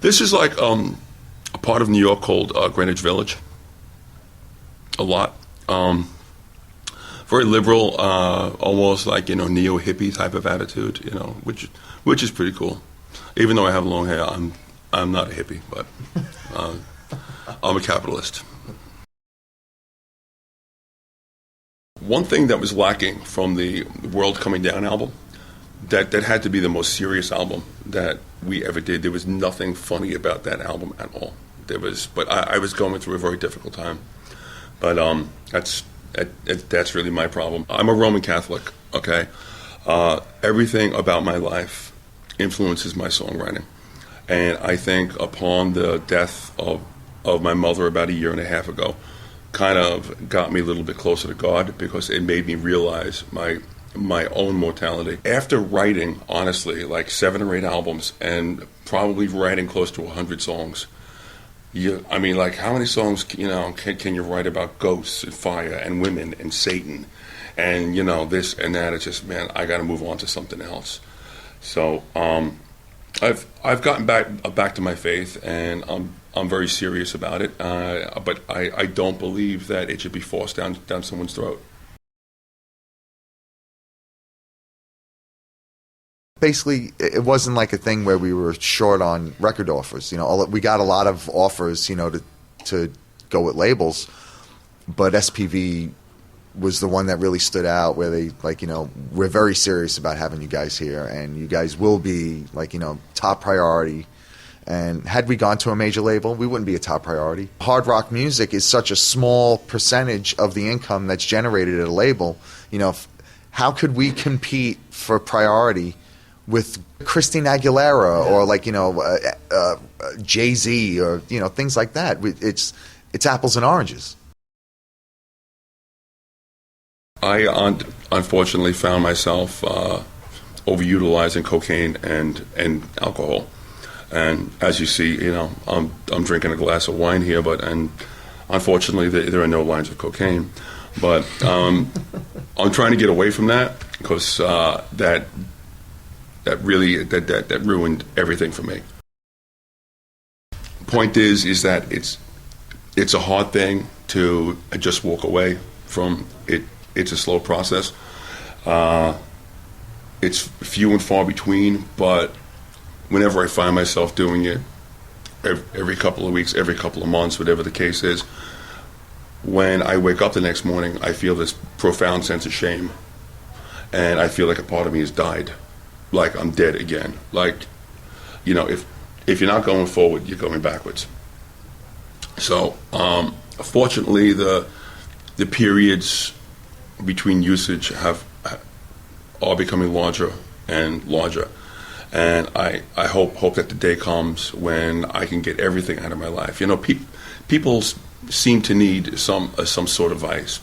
This is like a part of New York called Greenwich Village. A lot. Very liberal, almost like, neo-hippie type of attitude, which is pretty cool. Even though I have long hair, I'm not a hippie, but I'm a capitalist. One thing that was lacking from the World Coming Down album, that had to be the most serious album that we ever did. There was nothing funny about that album at all. But I was going through a very difficult time. But that's really my problem. I'm a Roman Catholic, okay? Everything about my life influences my songwriting. And I think upon the death of my mother about 1.5 years ago, kind of got me a little bit closer to God, because it made me realize my own mortality. After writing, honestly, like 7 or 8 albums and probably writing close to 100 songs, how many songs can you write about ghosts and fire and women and Satan and this and that? It's just, man, I got to move on to something else. So I've gotten back to my faith, and I'm very serious about it. But I don't believe that it should be forced down someone's throat. Basically, it wasn't like a thing where we were short on record offers. We got a lot of offers, to go with labels, but SPV was the one that really stood out, where they, we're very serious about having you guys here, and you guys will be, top priority. And had we gone to a major label, we wouldn't be a top priority. Hard rock music is such a small percentage of the income that's generated at a label. How could we compete for priority with Christina Aguilera or Jay-Z or things like that? It's apples and oranges. I unfortunately found myself overutilizing cocaine and alcohol, and as you see, I'm drinking a glass of wine here, and unfortunately there are no lines of cocaine. But I'm trying to get away from that, because that really ruined everything for me. Point is that it's a hard thing to just walk away from it. It's a slow process. It's few and far between, but whenever I find myself doing it, every couple of weeks, every couple of months, whatever the case is, when I wake up the next morning, I feel this profound sense of shame, and I feel like a part of me has died. Like I'm dead again. If you're not going forward, you're going backwards. So, fortunately, the periods between usage are becoming larger and larger, and I hope that the day comes when I can get everything out of my life. People seem to need some sort of vice,